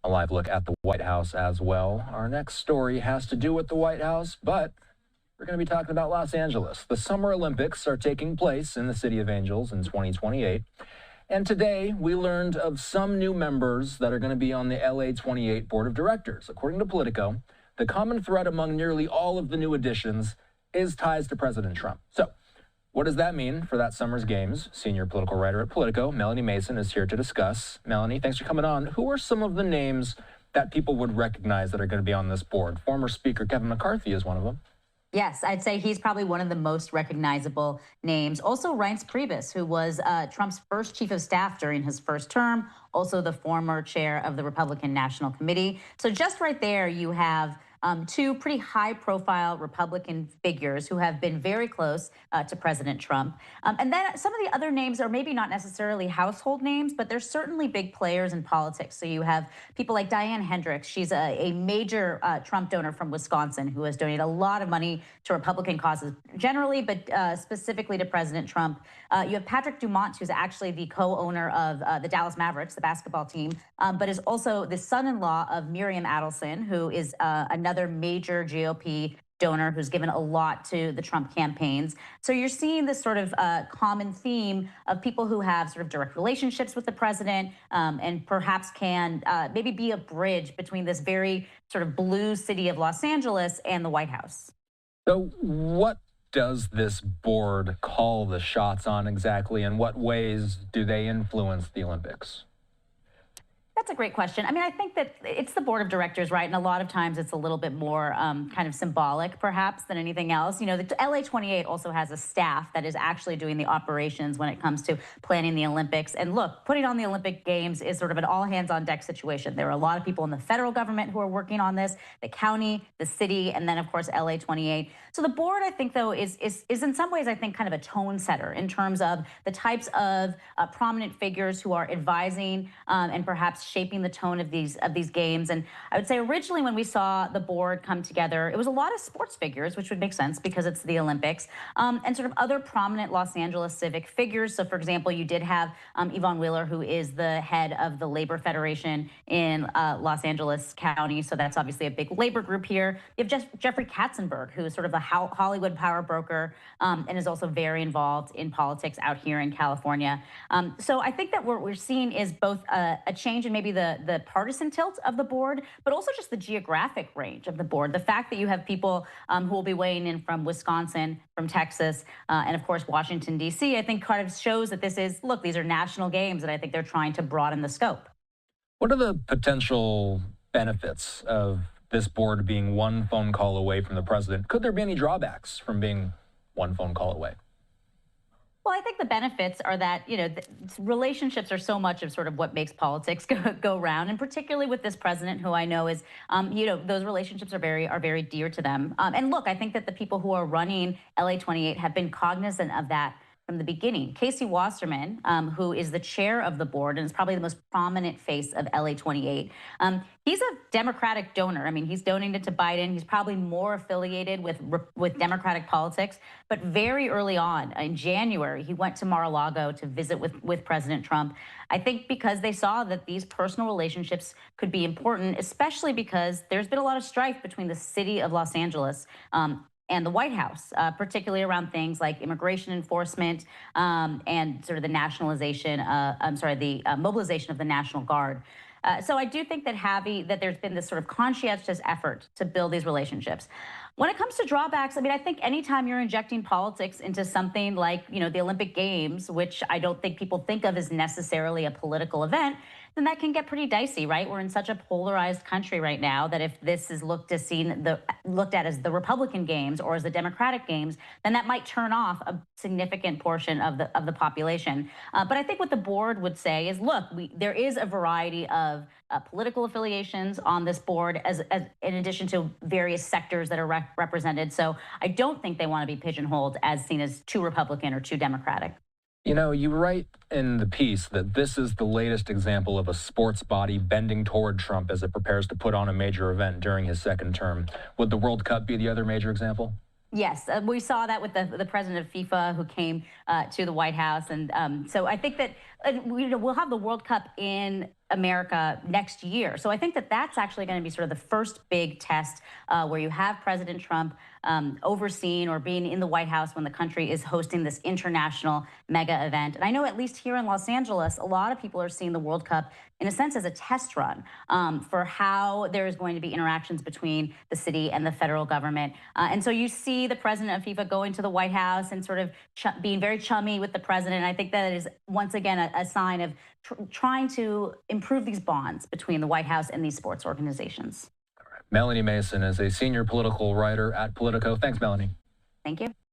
A live look at the White House as well. Our next story has to do with the White House, but we're going to be talking about Los Angeles. The Summer Olympics are taking place in the City of Angels in 2028. And today, we learned of some new members that are going to be on the LA 28 Board of Directors. According to Politico, the common thread among nearly all of the new additions is ties to President Trump. So, what does that mean for that summer's games? Senior political writer at Politico, Melanie Mason, is here to discuss. Melanie, thanks for coming on. Who are some of the names that people would recognize that are going to be on this board? Former Speaker Kevin McCarthy is one of them. Yes, I'd say he's probably one of the most recognizable names. Also, Reince Priebus, who was Trump's first chief of staff during his first term, also the former chair of the Republican National Committee. So just right there, you have two pretty high-profile Republican figures who have been very close to President Trump. And then some of the other names are maybe not necessarily household names, but they're certainly big players in politics. So you have people like Diane Hendricks. She's a major Trump donor from Wisconsin who has donated a lot of money to Republican causes generally, but specifically to President Trump. You have Patrick Dumont, who's actually the co-owner of the Dallas Mavericks, the basketball team, but is also the son-in-law of Miriam Adelson, who is another major GOP donor who's given a lot to the Trump campaigns. So you're seeing this sort of common theme of people who have sort of direct relationships with the president and perhaps can maybe be a bridge between this very sort of blue city of Los Angeles and the White House. So what does this board call the shots on exactly? In what ways do they influence the Olympics? That's a great question. I mean, I think that it's the board of directors, right? And a lot of times it's a little bit more kind of symbolic, perhaps, than anything else. You know, the LA 28 also has a staff that is actually doing the operations when it comes to planning the Olympics. And look, putting on the Olympic Games is sort of an all-hands-on-deck situation. There are a lot of people in the federal government who are working on this, the county, the city, and then, of course, LA 28. So the board, I think, though, is in some ways, I think, kind of a tone setter in terms of the types of prominent figures who are advising and perhaps shaping the tone of these games. And I would say originally when we saw the board come together, it was a lot of sports figures, which would make sense because it's the Olympics, and sort of other prominent Los Angeles civic figures. So, for example, you did have Yvonne Wheeler, who is the head of the Labor Federation in Los Angeles County. So that's obviously a big labor group here. You have Jeffrey Katzenberg, who is sort of a Hollywood power broker and is also very involved in politics out here in California. So I think that what we're seeing is both a change in maybe the partisan tilt of the board, but also just the geographic range of the board. The fact that you have people who will be weighing in from Wisconsin, from Texas, and of course, Washington, D.C., I think kind of shows that this is, look, these are national games, and I think they're trying to broaden the scope. What are the potential benefits of this board being one phone call away from the president? Could there be any drawbacks from being one phone call away? Well, I think the benefits are that, you know, relationships are so much of sort of what makes politics go round, and particularly with this president, who I know is, you know, those relationships are very dear to them. And look, I think that the people who are running LA 28 have been cognizant of that from the beginning. Casey Wasserman, who is the chair of the board and is probably the most prominent face of LA 28, he's a Democratic donor. I mean, he's donated to Biden. He's probably more affiliated with Democratic politics. But very early on, in January, he went to Mar-a-Lago to visit with President Trump. I think because they saw that these personal relationships could be important, especially because there's been a lot of strife between the city of Los Angeles and the White House, particularly around things like immigration enforcement and sort of the nationalization, the mobilization of the National Guard. So I do think that there's been this sort of conscientious effort to build these relationships. When it comes to drawbacks, I mean, I think anytime you're injecting politics into something like, you know, the Olympic Games, which I don't think people think of as necessarily a political event, then that can get pretty dicey, right? We're in such a polarized country right now that if this is looked at as the Republican Games or as the Democratic Games, then that might turn off a significant portion of the population. But I think what the board would say is, look, there is a variety of political affiliations on this board, as in addition to various sectors that are represented. So I don't think they want to be pigeonholed as seen as too Republican or too Democratic. You know, you write in the piece that this is the latest example of a sports body bending toward Trump as it prepares to put on a major event during his second term. Would the World Cup be the other major example? Yes, we saw that with the president of FIFA who came to the White House. And so I think that we'll have the World Cup in America next year. So I think that that's actually going to be sort of the first big test where you have President Trump overseeing or being in the White House when the country is hosting this international mega event. And I know at least here in Los Angeles, a lot of people are seeing the World Cup in a sense as a test run for how there is going to be interactions between the city and the federal government. And so you see the president of FIFA going to the White House and sort of being very chummy with the president. I think that is once again a sign of trying to improve these bonds between the White House and these sports organizations. Melanie Mason is a senior political writer at Politico. Thanks, Melanie. Thank you.